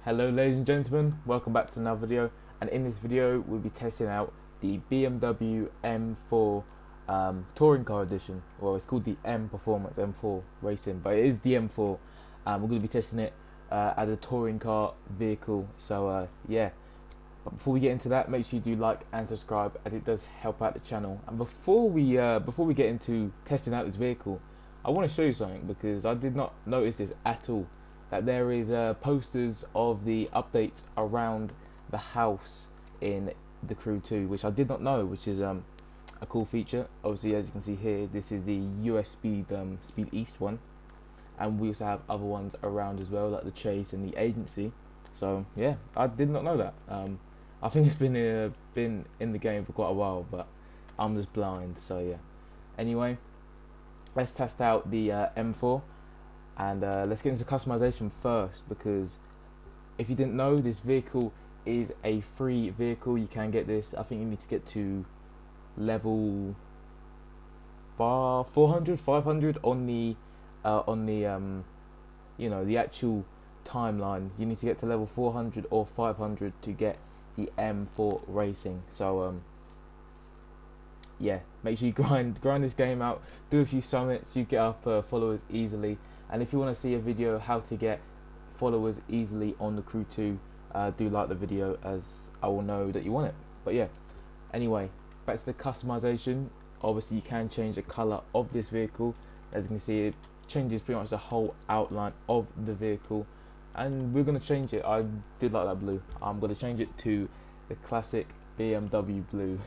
Hello ladies and gentlemen, welcome back to another video, and in this video we'll be testing out the BMW M4 touring car edition. Well, it's called the M Performance M4 Racing, but it is the M4. We're going to be testing it as a touring car vehicle, so yeah. But before we get into that, make sure you do like and subscribe, as it does help out the channel. And before we get into testing out this vehicle, I want to show you something, because I did not notice this at all, that there is posters of the updates around the house in the Crew 2, which I did not know, which is a cool feature. Obviously, as you can see here, this is the US Speed East one, and we also have other ones around as well, like the Chase and the Agency. So yeah, I did not know that. I think it's been in the game for quite a while, but I'm just blind. So yeah. Anyway, let's test out the M4. And let's get into customization first, because if you didn't know, this vehicle is a free vehicle. You can get this. I think you need to get to level 400, 500 on the you know, the actual timeline. You need to get to level 400 or 500 to get the M4 Racing. So yeah, make sure you grind this game out, do a few summits, you get up followers easily. And if you want to see a video how to get followers easily on the Crew 2, do like the video, as I will know that you want it. But yeah, anyway, back to the customization. Obviously you can change the color of this vehicle. As you can see, it changes pretty much the whole outline of the vehicle, and we're going to change it. I did like that blue. I'm going to change it to the classic BMW blue.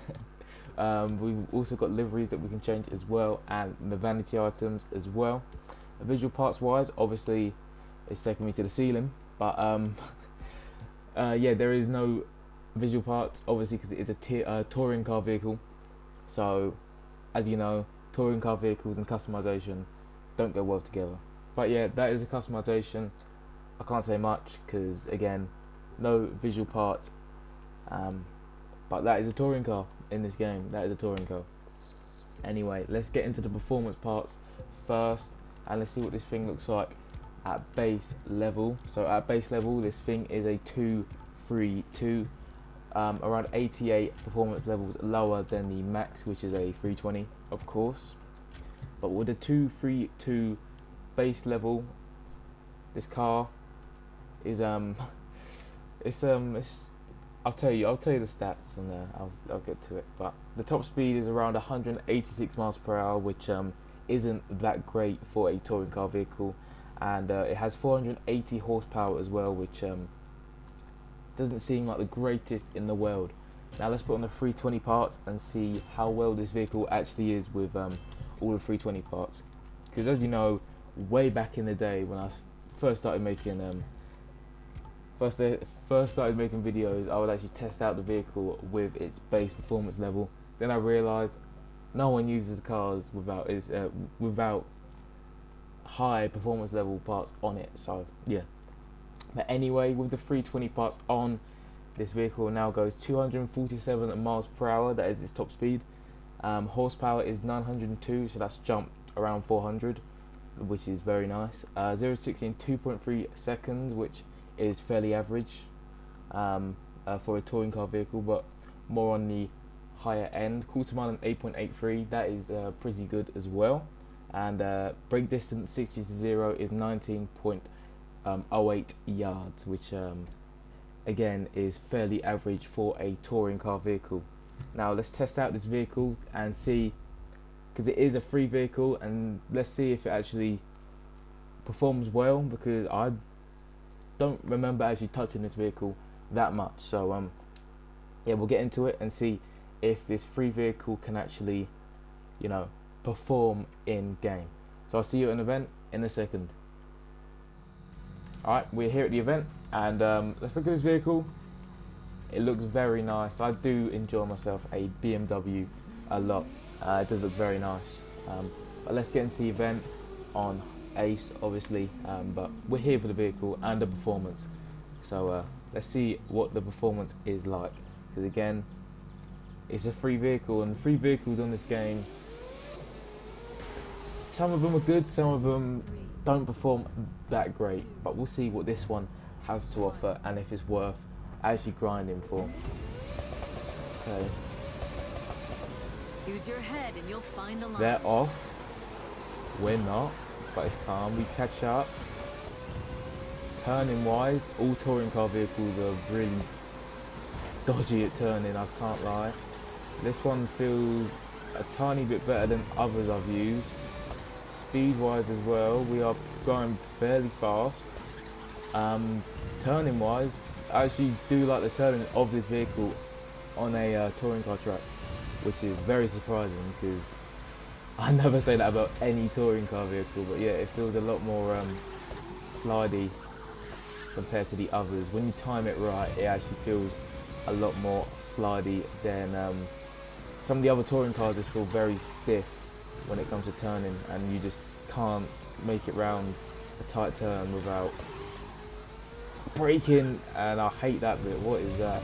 We've also got liveries that we can change as well, and the vanity items as well. Visual parts wise, obviously it's taking me to the ceiling, but yeah, there is no visual parts, obviously, because it is a touring car vehicle. So as you know, touring car vehicles and customization don't go well together. But yeah, that is a customization. I can't say much because, again, no visual parts, but that is a touring car in this game. That is a touring car. Anyway, let's get into the performance parts first, and let's see what this thing looks like at base level. So at base level, this thing is a 232, around 88 performance levels lower than the max, which is a 320, of course. But with a 232 base level, this car is it's I'll tell you the stats, and I'll get to it. But the top speed is around 186 miles per hour, which isn't that great for a touring car vehicle, and it has 480 horsepower as well, which doesn't seem like the greatest in the world. Now let's put on the 320 parts and see how well this vehicle actually is with all the 320 parts, because as you know, way back in the day when I first started making videos, I would actually test out the vehicle with its base performance level. Then I realised no one uses the cars without high performance level parts on it. So yeah. But anyway, with the 320 parts on, this vehicle now goes 247 miles per hour. That is its top speed. Horsepower is 902, so that's jumped around 400, which is very nice. 0 to 60 in 2.3 seconds, which is fairly average for a touring car vehicle, but more on the higher end. Quarter mile in 8.83, that is pretty good as well. And brake distance 60 to 0 is 19.08 yards, which again is fairly average for a touring car vehicle. Now let's test out this vehicle and see, because it is a free vehicle, and let's see if it actually performs well, because I don't remember actually touching this vehicle that much. So yeah, we'll get into it and see if this free vehicle can actually, you know, perform in game. So I'll see you at an event in a second. Alright, we're here at the event, and let's look at this vehicle. It looks very nice. I do enjoy myself a BMW a lot. It does look very nice. But let's get into the event on Ace, obviously, but we're here for the vehicle and the performance. So let's see what the performance is like, because again, it's a free vehicle, and free vehicles on this game, some of them are good, some of them don't perform that great, but we'll see what this one has to offer and if it's worth actually grinding for. Okay. Use your head and you'll find the line. They're off. We're not, but it's calm. We catch up. Turning wise, all touring car vehicles are really dodgy at turning, I can't lie. This one feels a tiny bit better than others I've used. Speed wise as well, we are going fairly fast. Turning wise, I actually do like the turning of this vehicle on a touring car track, which is very surprising because I never say that about any touring car vehicle, but yeah, it feels a lot more slidey compared to the others. When you time it right, it actually feels a lot more slidey than some of the other touring cars. Just feel very stiff when it comes to turning, and you just can't make it round a tight turn without braking, and I hate that bit. What is that?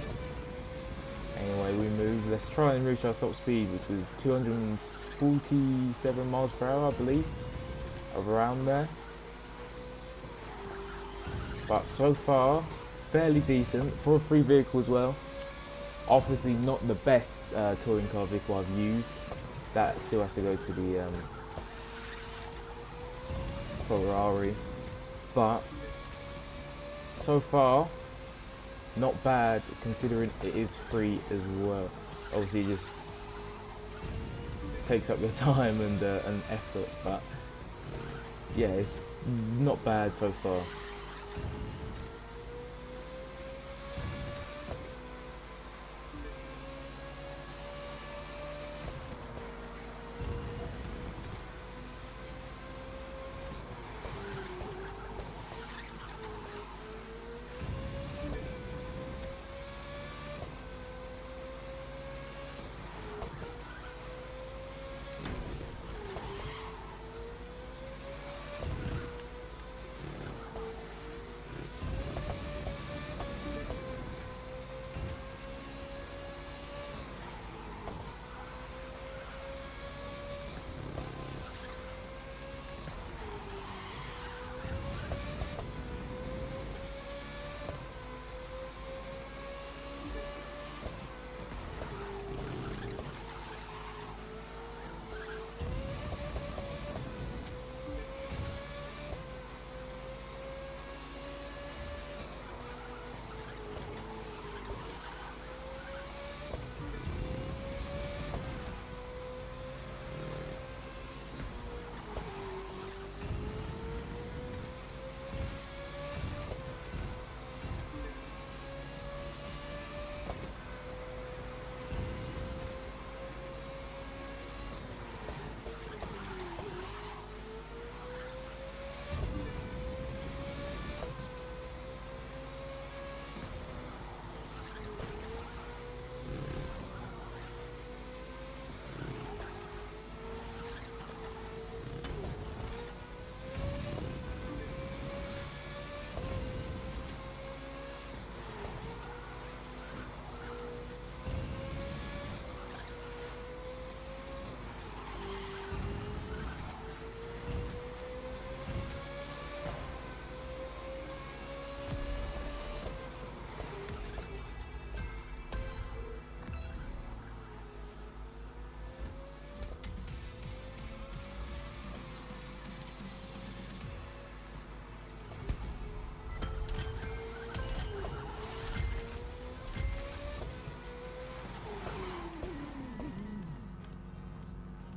Anyway, we move. Let's try and reach our top speed, which was 247 miles per hour, I believe, around there. But so far, fairly decent for a free vehicle as well. Obviously not the best touring car vehicle I've used. That still has to go to the Ferrari. But so far, not bad considering it is free as well. Obviously, it just takes up your time and effort. But yeah, it's not bad so far.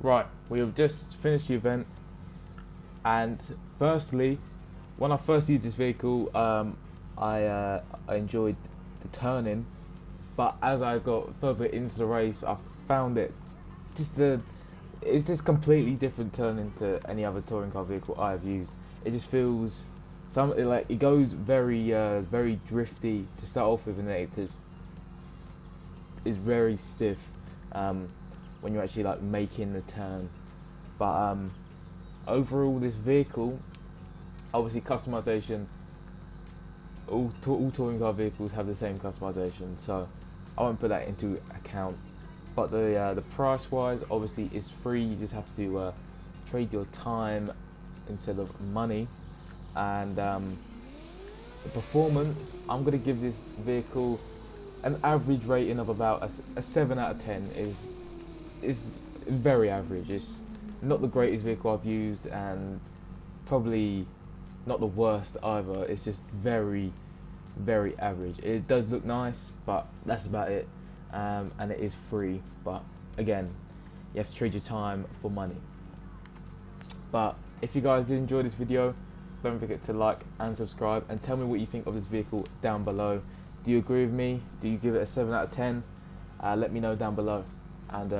Right, we have just finished the event, and firstly, when I first used this vehicle, I enjoyed the turning, but as I got further into the race, I found it it's just completely different turning to any other touring car vehicle I've used. It just feels like it goes very drifty to start off with, and then it just is very stiff. When you're actually like making the turn. But overall, this vehicle, obviously customization, all touring car vehicles have the same customization, so I won't put that into account. But the price wise, obviously is free. You just have to trade your time instead of money, and The performance, I'm going to give this vehicle an average rating of about a 7 out of 10. Is very average. It's not the greatest vehicle I've used, and probably not the worst either. It's just very, very average. It does look nice, but that's about it. And it is free, but again, you have to trade your time for money. But if you guys did enjoy this video, don't forget to like and subscribe, and tell me what you think of this vehicle down below. Do you agree with me? Do you give it a 7 out of 10? Let me know down below, and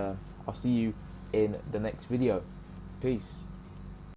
I'll see you in the next video. Peace.